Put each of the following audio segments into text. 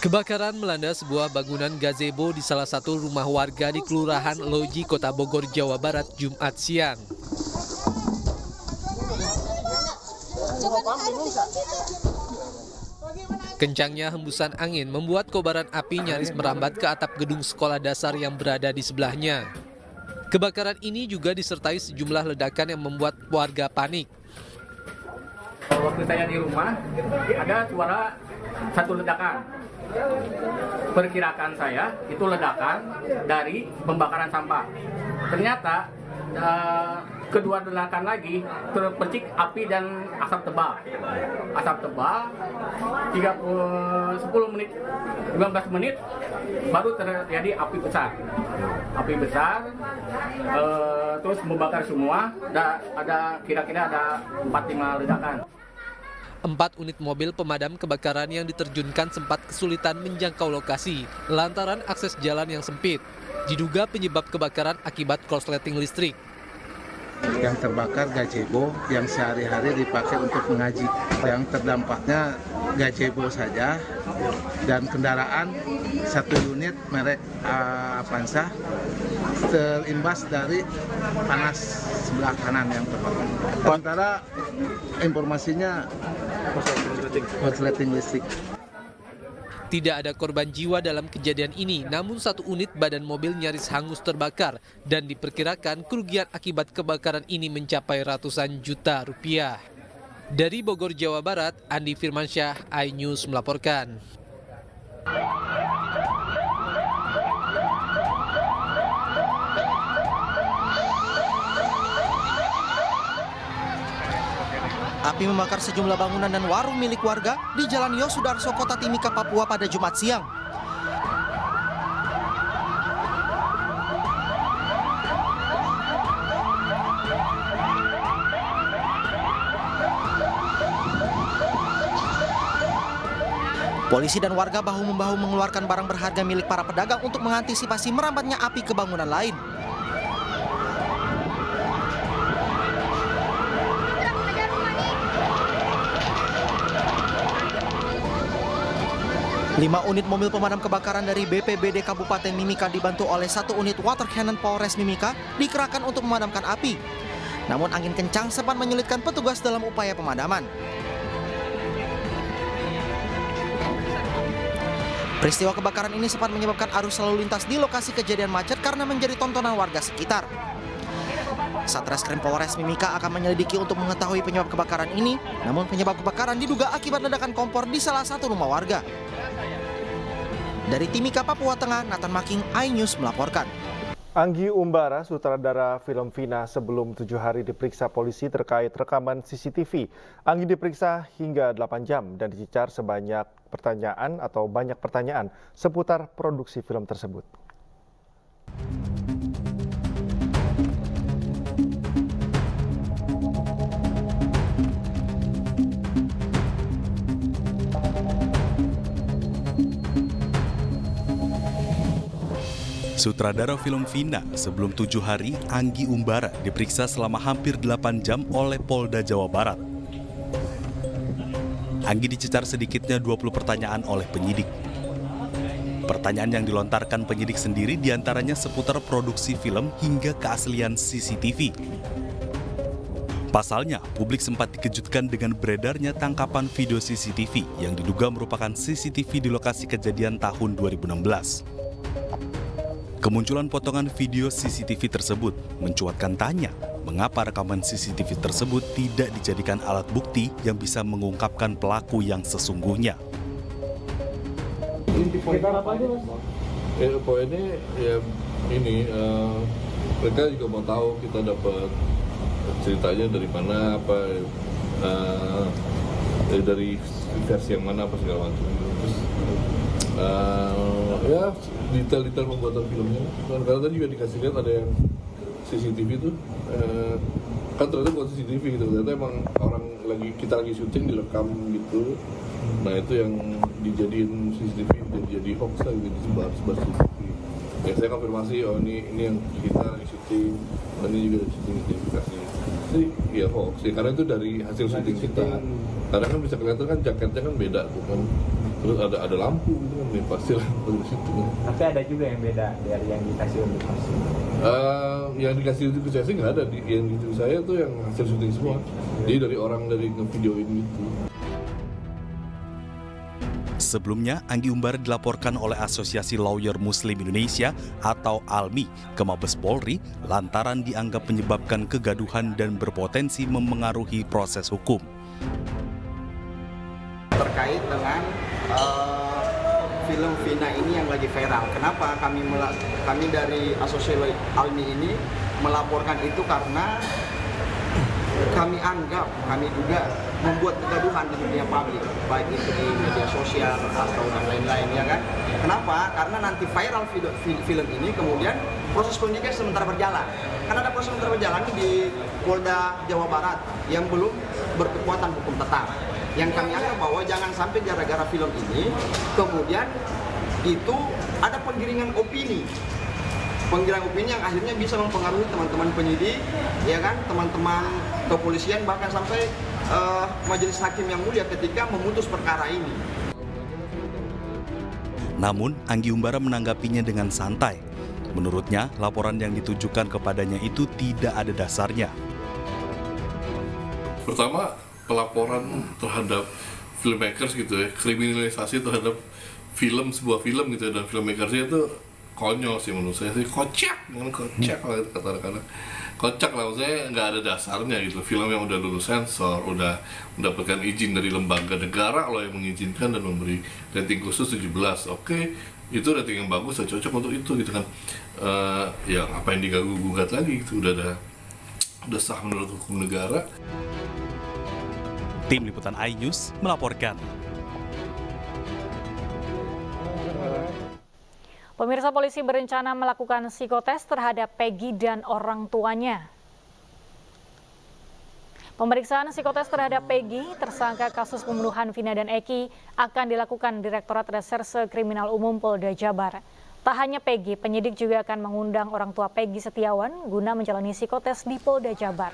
Kebakaran melanda sebuah bangunan gazebo di salah satu rumah warga di Kelurahan Loji, Kota Bogor, Jawa Barat, Jumat siang. Kencangnya hembusan angin membuat kobaran api nyaris merambat ke atap gedung sekolah dasar yang berada di sebelahnya. Kebakaran ini juga disertai sejumlah ledakan yang membuat warga panik. Waktu saya di rumah, ada suara satu ledakan. Perkirakan saya, itu ledakan dari pembakaran sampah. Ternyata kedua ledakan lagi terpercik api dan asap tebal. Asap tebal 15 menit baru terjadi api besar. Api besar terus membakar semua. Ada kira-kira ada 4-5 ledakan. 4 unit mobil pemadam kebakaran yang diterjunkan sempat kesulitan menjangkau lokasi lantaran akses jalan yang sempit. Diduga penyebab kebakaran akibat korsleting listrik. Yang terbakar gazebo yang sehari-hari dipakai untuk mengaji. Yang terdampaknya gazebo saja dan kendaraan 1 unit merek Avanza terimbas dari panas sebelah kanan yang terbakar. Sementara informasinya korsleting listrik. Tidak ada korban jiwa dalam kejadian ini, namun 1 unit badan mobil nyaris hangus terbakar dan diperkirakan kerugian akibat kebakaran ini mencapai ratusan juta rupiah. Dari Bogor, Jawa Barat, Andi Firmansyah, iNews melaporkan. Api membakar sejumlah bangunan dan warung milik warga di Jalan Yosudarso, Kota Timika, Papua pada Jumat siang. Polisi dan warga bahu-membahu mengeluarkan barang berharga milik para pedagang untuk mengantisipasi merambatnya api ke bangunan lain. Lima unit mobil pemadam kebakaran dari BPBD Kabupaten Mimika dibantu oleh 1 unit water cannon Polres Mimika dikerahkan untuk memadamkan api. Namun angin kencang sempat menyulitkan petugas dalam upaya pemadaman. Peristiwa kebakaran ini sempat menyebabkan arus lalu lintas di lokasi kejadian macet karena menjadi tontonan warga sekitar. Satreskrim Polres Mimika akan menyelidiki untuk mengetahui penyebab kebakaran ini, namun penyebab kebakaran diduga akibat ledakan kompor di salah satu rumah warga. Dari Timika, Papua Tengah, Nathan Making, iNews melaporkan. Anggi Umbara, sutradara film Vina, sebelum 7 hari diperiksa polisi terkait rekaman CCTV. Anggi diperiksa hingga 8 jam dan dicecar banyak pertanyaan seputar produksi film tersebut. Sutradara film Vina, sebelum 7 hari, Anggi Umbara diperiksa selama hampir 8 jam oleh Polda Jawa Barat. Anggi dicecar sedikitnya 20 pertanyaan oleh penyidik. Pertanyaan yang dilontarkan penyidik sendiri diantaranya seputar produksi film hingga keaslian CCTV. Pasalnya, publik sempat dikejutkan dengan beredarnya tangkapan video CCTV yang diduga merupakan CCTV di lokasi kejadian tahun 2016. Kemunculan potongan video CCTV tersebut mencuatkan tanya, mengapa rekaman CCTV tersebut tidak dijadikan alat bukti yang bisa mengungkapkan pelaku yang sesungguhnya. Poinnya ya ini, mereka juga mau tahu kita dapat ceritanya dari mana, dari versi yang mana, apa segala macam. Terus ya detail-detail pembuatan filmnya. Karena tadi juga dikasih lihat ada yang CCTV itu kan ternyata bukan CCTV gitu, ternyata emang kita lagi syuting direkam gitu. Nah itu yang dijadiin CCTV dan jadi hoax lah gitu, disebar CCTV. Ya saya konfirmasi, oh ini yang kita lagi syuting, ini juga syuting identifikasi. Jadi ya hoax ya, karena itu dari hasil syuting kita. Karena kan bisa kelihatan kan jaketnya kan beda tuh kan. Terus ada lampu gitu kan. ya pastilah bagus syuting. Tapi ada juga yang beda dari yang dikasih untuk syuting. Yang dikasih untuk saya sih nggak ada, yang gitu saya tuh yang hasil syuting semua. Jadi dari orang dari ngevideoin gitu. Sebelumnya, Anggi Umbara dilaporkan oleh Asosiasi Lawyer Muslim Indonesia atau ALMI ke Mabes Polri lantaran dianggap menyebabkan kegaduhan dan berpotensi memengaruhi proses hukum. Terkait dengan film Vina ini yang lagi viral. Kenapa kami dari Asosiasi ALMI ini melaporkan itu karena kami anggap, kami juga membuat kegaduhan di dunia publik, baik itu di media sosial atau dan lain-lain, ya kan? Kenapa? Karena nanti viral film ini kemudian proses penyidikan sementara berjalan. Karena ada proses sementara berjalan di Polda Jawa Barat yang belum berkekuatan hukum tetap. Yang kami anggap bahwa jangan sampai gara-gara film ini kemudian itu ada penggiringan opini yang akhirnya bisa mempengaruhi teman-teman penyidik, ya kan, teman-teman kepolisian, bahkan sampai majelis hakim yang mulia ketika memutus perkara ini. Namun, Anggi Umbara menanggapinya dengan santai. Menurutnya, laporan yang ditujukan kepadanya itu tidak ada dasarnya. Pertama, pelaporan terhadap filmmakers gitu ya, kriminalisasi terhadap sebuah film gitu ya, dan filmmakersnya itu konyol sih menurut saya sih, kocak lah itu kata-kata kocak lah, maksudnya nggak ada dasarnya gitu. Film yang udah lulus sensor, udah mendapatkan izin dari lembaga negara loh yang mengizinkan dan memberi rating khusus 17, oke, itu rating yang bagus, cocok untuk itu gitu kan. Ya apa yang diganggu-gugat lagi gitu, udah sah menurut hukum negara. Tim Liputan iNews melaporkan. Pemirsa, polisi berencana melakukan psikotes terhadap Peggy dan orang tuanya. Pemeriksaan psikotes terhadap Peggy, tersangka kasus pembunuhan Vina dan Eki, akan dilakukan Direktorat Reserse Kriminal Umum Polda Jabar. Tak hanya Peggy, penyidik juga akan mengundang orang tua Peggy Setiawan guna menjalani psikotes di Polda Jabar.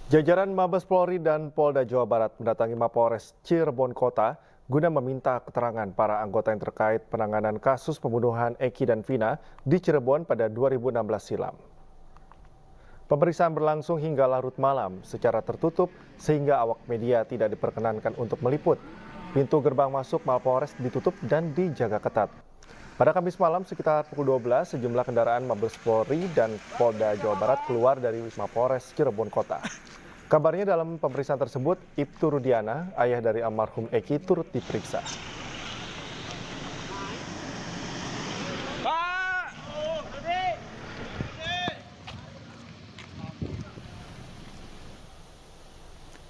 Jajaran Mabes Polri dan Polda Jawa Barat mendatangi Mapolres Cirebon Kota guna meminta keterangan para anggota yang terkait penanganan kasus pembunuhan Eki dan Vina di Cirebon pada 2016 silam. Pemeriksaan berlangsung hingga larut malam secara tertutup sehingga awak media tidak diperkenankan untuk meliput. Pintu gerbang masuk Mapolres ditutup dan dijaga ketat. Pada Kamis malam sekitar pukul 12, sejumlah kendaraan Mabes Polri dan Polda Jawa Barat keluar dari Mapolres Cirebon Kota. Kabarnya dalam pemeriksaan tersebut, Ibtu Rudiana, ayah dari almarhum Eki, turut diperiksa.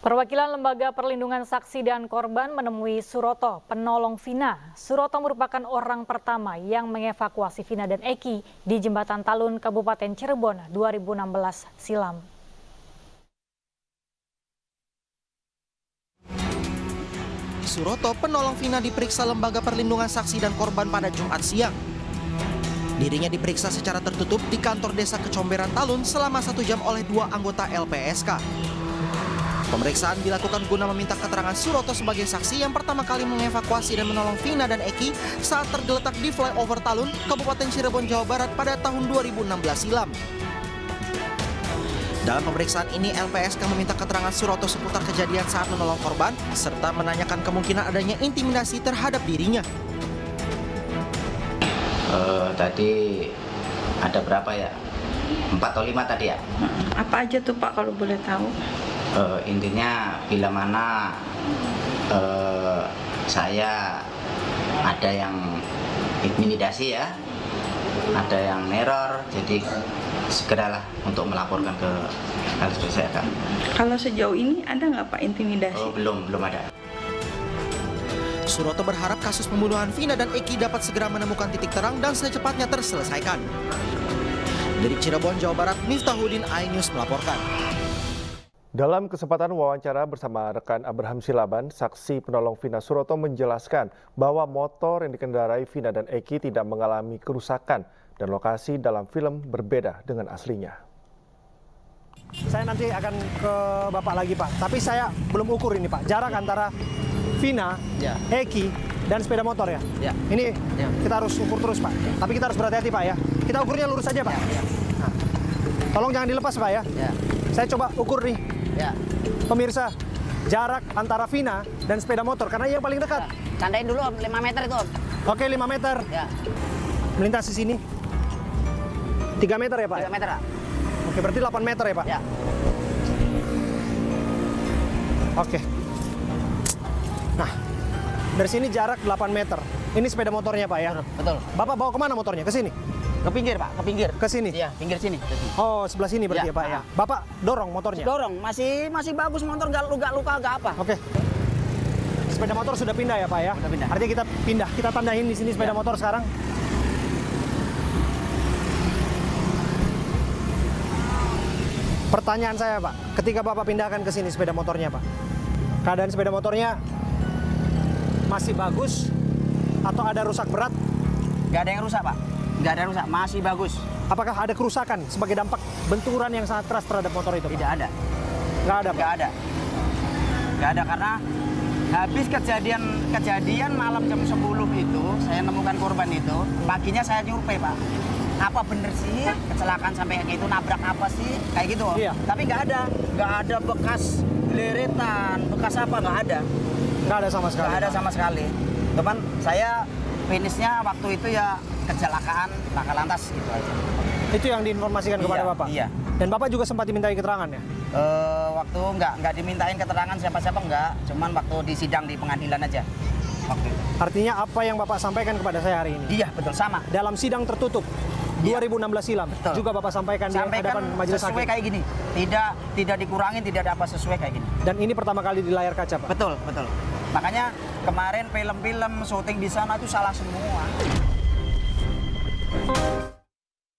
Perwakilan Lembaga Perlindungan Saksi dan Korban menemui Suroto, penolong Vina. Suroto merupakan orang pertama yang mengevakuasi Vina dan Eki di Jembatan Talun, Kabupaten Cirebon 2016 silam. Suroto, penolong Vina, diperiksa Lembaga Perlindungan Saksi dan Korban pada Jumat siang. Dirinya diperiksa secara tertutup di kantor desa Kecomberan Talun selama 1 jam oleh 2 anggota LPSK. Pemeriksaan dilakukan guna meminta keterangan Suroto sebagai saksi yang pertama kali mengevakuasi dan menolong Vina dan Eki saat tergeletak di flyover Talun, Kabupaten Cirebon, Jawa Barat pada tahun 2016 silam. Dalam pemeriksaan ini, LPSK meminta keterangan Suroto seputar kejadian saat menolong korban, serta menanyakan kemungkinan adanya intimidasi terhadap dirinya. Tadi ada berapa ya? 4 atau 5 tadi ya? Apa aja tuh Pak kalau boleh tahu? Intinya bila mana saya ada yang intimidasi ya, ada yang neror, jadi segeralah untuk melaporkan ke LPSK. Kalau sejauh ini ada nggak Pak intimidasi? Oh, belum ada. Suroto berharap kasus pembunuhan Vina dan Eki dapat segera menemukan titik terang dan secepatnya terselesaikan. Dari Cirebon, Jawa Barat, Miftahudin, iNews melaporkan. Dalam kesempatan wawancara bersama rekan Abraham Silaban, saksi penolong Vina Suroto menjelaskan bahwa motor yang dikendarai Vina dan Eki tidak mengalami kerusakan dan lokasi dalam film berbeda dengan aslinya. Saya nanti akan ke Bapak lagi Pak. Tapi saya belum ukur ini Pak. Jarak antara Vina, Eki, dan sepeda motor ya. Ini kita harus ukur terus Pak. Tapi kita harus berhati-hati Pak ya. Kita ukurnya lurus aja Pak. Nah, tolong jangan dilepas Pak ya. Saya coba ukur nih. Pemirsa, jarak antara Vina dan sepeda motor karena yang paling dekat. Candain dulu 5 meter itu. Oke, 5 meter. Melintasi sini. 3 meter ya Pak? 3 meter Pak. Oke, berarti 8 meter ya Pak? Oke. Nah, dari sini jarak 8 meter. Ini sepeda motornya Pak ya? Betul. Bapak bawa kemana motornya? Ke sini? Ke pinggir Pak, ke pinggir. Ke sini? Iya, pinggir sini. Oh, sebelah sini berarti ya Pak ya? Bapak dorong motornya? Dorong, masih bagus motor, nggak luka, nggak apa. Oke. Sepeda motor sudah pindah ya Pak ya? Sudah pindah. Artinya kita pindah, kita tandain di sini sepeda motor sekarang. Pertanyaan saya Pak, ketika Bapak pindahkan ke sini sepeda motornya Pak, keadaan sepeda motornya masih bagus atau ada rusak berat? Nggak ada yang rusak Pak, nggak ada yang rusak, masih bagus. Apakah ada kerusakan sebagai dampak benturan yang sangat keras terhadap motor itu? Tidak ada. Nggak ada Pak? Nggak ada. Nggak ada karena habis kejadian malam jam 10 itu, saya nemukan korban itu, paginya saya nyurvei Pak. Apa bener sih kecelakaan sampai kayak gitu, nabrak apa sih kayak gitu. Tapi nggak ada bekas geleretan, bekas apa, nggak ada sama sekali. Teman saya finishnya waktu itu ya kecelakaan laka lantas gitu aja. Itu yang diinformasikan kepada Bapak? Iya. Dan Bapak juga sempat dimintai keterangan ya? Waktu nggak dimintain keterangan siapa-siapa nggak, cuman waktu di sidang di pengadilan aja. Waktu itu. Artinya apa yang Bapak sampaikan kepada saya hari ini? Iya, betul, sama. Dalam sidang tertutup 2016 silam, juga Bapak sampaikan di hadapan majelis hakim. Sesuai kayak gini, tidak dikurangin, tidak ada apa, sesuai kayak gini. Dan ini pertama kali di layar kaca Pak? Betul. Makanya kemarin film-film syuting di sana itu salah semua.